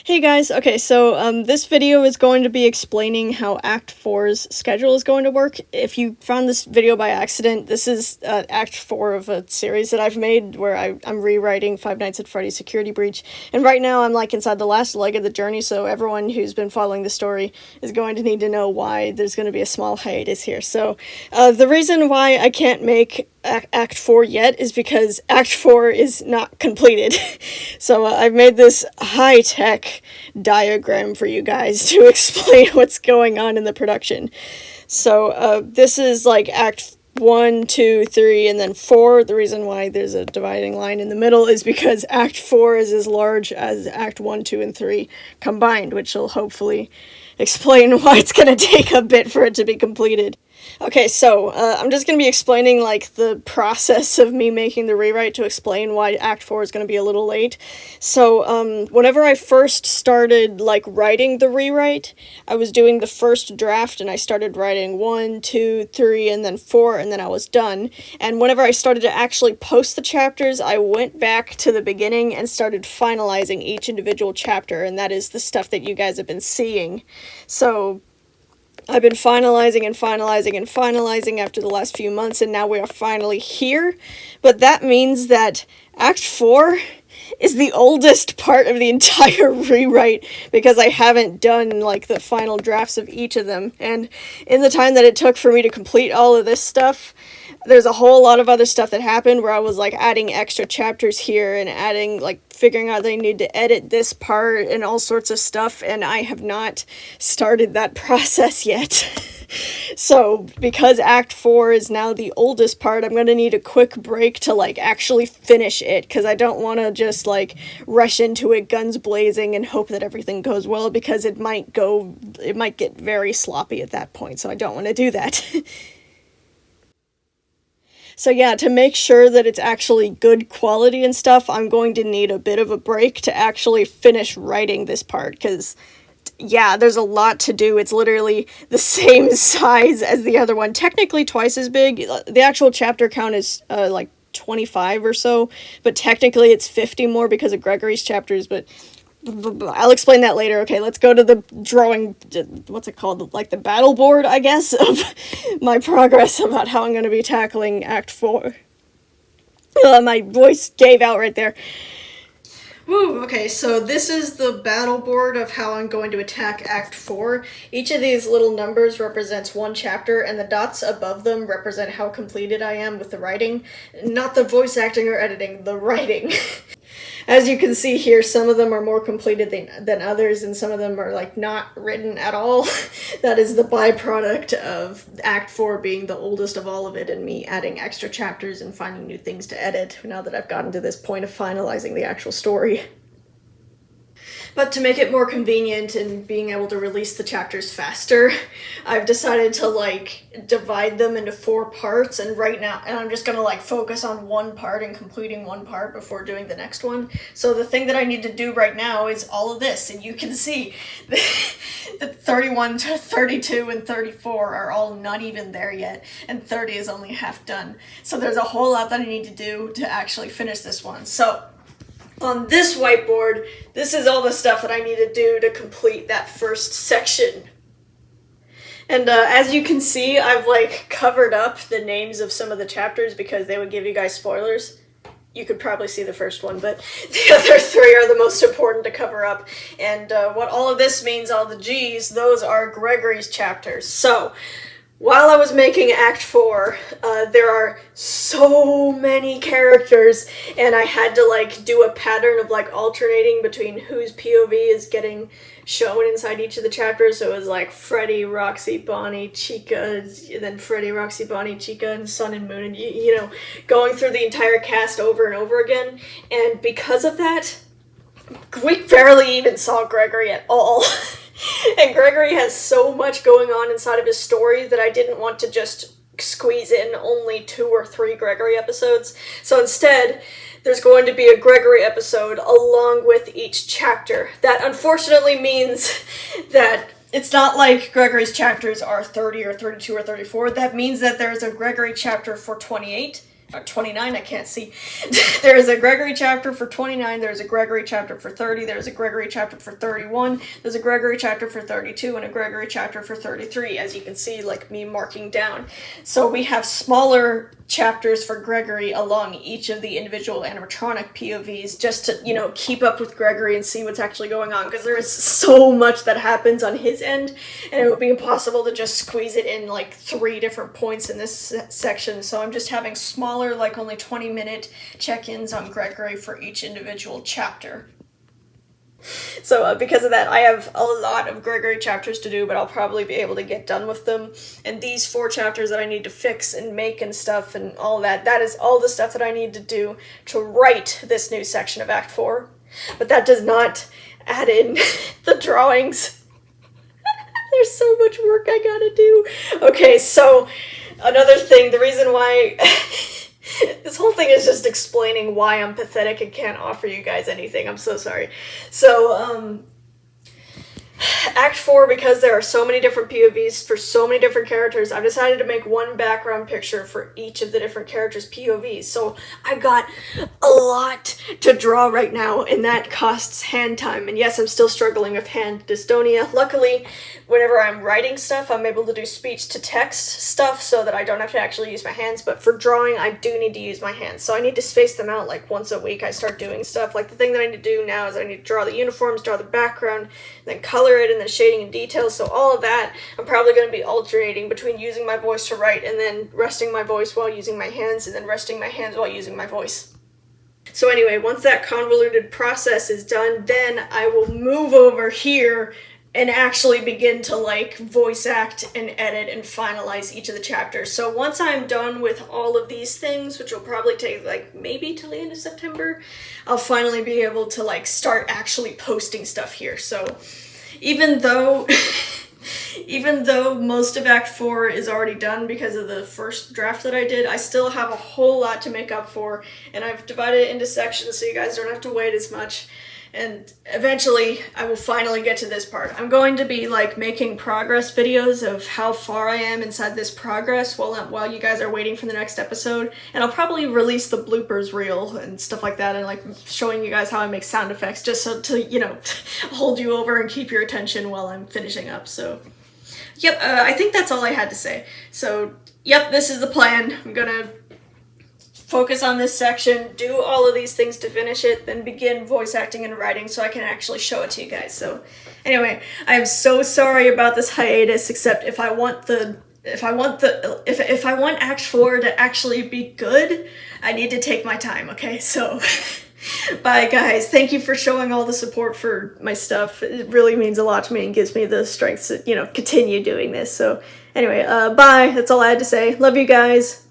Hey guys, okay, so this video is going to be explaining how Act 4's schedule is going to work. If you found this video by accident, this is Act 4 of a series that I've made where I'm rewriting Five Nights at Freddy's Security Breach, and right now I'm like inside the last leg of the journey, so everyone who's been following the story is going to need to know why there's going to be a small hiatus here. So the reason why I can't make Act 4 yet is because Act 4 is not completed. So I've made this high-tech diagram for you guys to explain what's going on in the production. So this is like Act 1, 2, 3, and then 4. The reason why there's a dividing line in the middle is because Act 4 is as large as Act 1, 2, and 3 combined, which will hopefully explain why it's going to take a bit for it to be completed. Okay, so I'm just going to be explaining like the process of me making the rewrite to explain why Act 4 is going to be a little late. So whenever I first started like writing the rewrite, I was doing the first draft and I started writing 1, 2, 3, and then 4, and then I was done. And whenever I started to actually post the chapters, I went back to the beginning and started finalizing each individual chapter, and that is the stuff that you guys have been seeing. So I've been finalizing and finalizing and finalizing after the last few months, and now we are finally here. But that means that Act 4 is the oldest part of the entire rewrite because I haven't done like the final drafts of each of them. And in the time that it took for me to complete all of this stuff, there's a whole lot of other stuff that happened where I was like adding extra chapters here and adding like figuring out they need to edit this part and all sorts of stuff, and I have not started that process yet. So because Act 4 is now the oldest part, I'm going to need a quick break to like actually finish it, because I don't want to just like rush into it guns blazing and hope that everything goes well, because it might get very sloppy at that point, so I don't want to do that. So yeah, to make sure that it's actually good quality and stuff, I'm going to need a bit of a break to actually finish writing this part, because yeah, there's a lot to do. It's literally the same size as the other one, technically twice as big. The actual chapter count is like 25 or so, but technically it's 50 more because of Gregory's chapters, but I'll explain that later. Okay, let's go to the drawing, what's it called, like the battle board, I guess, of my progress about how I'm going to be tackling Act 4. My voice gave out right there. Woo, okay, so this is the battle board of how I'm going to attack Act 4. Each of these little numbers represents one chapter, and the dots above them represent how completed I am with the writing. Not the voice acting or editing, the writing. As you can see here, some of them are more completed than others, and some of them are like not written at all. That is the byproduct of Act 4 being the oldest of all of it, and me adding extra chapters and finding new things to edit now that I've gotten to this point of finalizing the actual story. But to make it more convenient and being able to release the chapters faster, I've decided to like divide them into 4 parts, and right now, and I'm just gonna like focus on one part and completing one part before doing the next one. So the thing that I need to do right now is all of this, and you can see that 31 to 32 and 34 are all not even there yet, and 30 is only half done. So there's a whole lot that I need to do to actually finish this one. So on this whiteboard, this is all the stuff that I need to do to complete that first section. And as you can see, I've like covered up the names of some of the chapters because they would give you guys spoilers. You could probably see the first one, but the other 3 are the most important to cover up. And what all of this means, all the G's, those are Gregory's chapters. So while I was making Act 4, there are so many characters, and I had to like do a pattern of like alternating between whose POV is getting shown inside each of the chapters. So it was like Freddy, Roxy, Bonnie, Chica, then Freddy, Roxy, Bonnie, Chica, and Sun and Moon, and you know, going through the entire cast over and over again. And because of that, we barely even saw Gregory at all. And Gregory has so much going on inside of his story that I didn't want to just squeeze in only 2 or 3 Gregory episodes. So instead, there's going to be a Gregory episode along with each chapter. That unfortunately means that it's not like Gregory's chapters are 30 or 32 or 34. That means that there's a Gregory chapter for 28, 29, I can't see. There is a Gregory chapter for 29, there's a Gregory chapter for 30, there's a Gregory chapter for 31, there's a Gregory chapter for 32, and a Gregory chapter for 33, as you can see, like me marking down. So we have smaller chapters for Gregory along each of the individual animatronic POVs, just to, you know, keep up with Gregory and see what's actually going on, because there is so much that happens on his end, and it would be impossible to just squeeze it in like 3 different points in this section. So I'm just having smaller, like only 20-minute check-ins on Gregory for each individual chapter. So because of that, I have a lot of Gregory chapters to do, but I'll probably be able to get done with them. And these 4 chapters that I need to fix and make and stuff and all that is all the stuff that I need to do to write this new section of Act 4. But that does not add in the drawings. There's so much work I gotta do. Okay, so another thing, the reason why... This whole thing is just explaining why I'm pathetic and can't offer you guys anything. I'm so sorry. So, Act 4, because there are so many different POVs for so many different characters, I've decided to make one background picture for each of the different characters' POVs. So I've got a lot to draw right now, and that costs hand time. And yes, I'm still struggling with hand dystonia. Luckily, whenever I'm writing stuff, I'm able to do speech-to-text stuff so that I don't have to actually use my hands. But for drawing, I do need to use my hands. So I need to space them out like once a week. I start doing stuff. Like the thing that I need to do now is I need to draw the uniforms, draw the background, then color it, and then shading and details. So all of that, I'm probably going to be alternating between using my voice to write and then resting my voice while using my hands and then resting my hands while using my voice. So anyway, once that convoluted process is done, then I will move over here and actually begin to like voice act and edit and finalize each of the chapters. So once I'm done with all of these things, which will probably take like maybe till the end of September, I'll finally be able to like start actually posting stuff here. So even though most of Act 4 is already done because of the first draft that I did, I still have a whole lot to make up for, and I've divided it into sections so you guys don't have to wait as much. And eventually, I will finally get to this part. I'm going to be like making progress videos of how far I am inside this progress while you guys are waiting for the next episode. And I'll probably release the bloopers reel and stuff like that, and like showing you guys how I make sound effects just so to, you know, hold you over and keep your attention while I'm finishing up. So, yep, I think that's all I had to say. So, yep, this is the plan. I'm gonna focus on this section, do all of these things to finish it, then begin voice acting and writing so I can actually show it to you guys. So anyway, I'm so sorry about this hiatus, except if I want Act 4 to actually be good, I need to take my time, okay? So bye guys. Thank you for showing all the support for my stuff. It really means a lot to me and gives me the strength to, you know, continue doing this. So anyway, bye. That's all I had to say. Love you guys.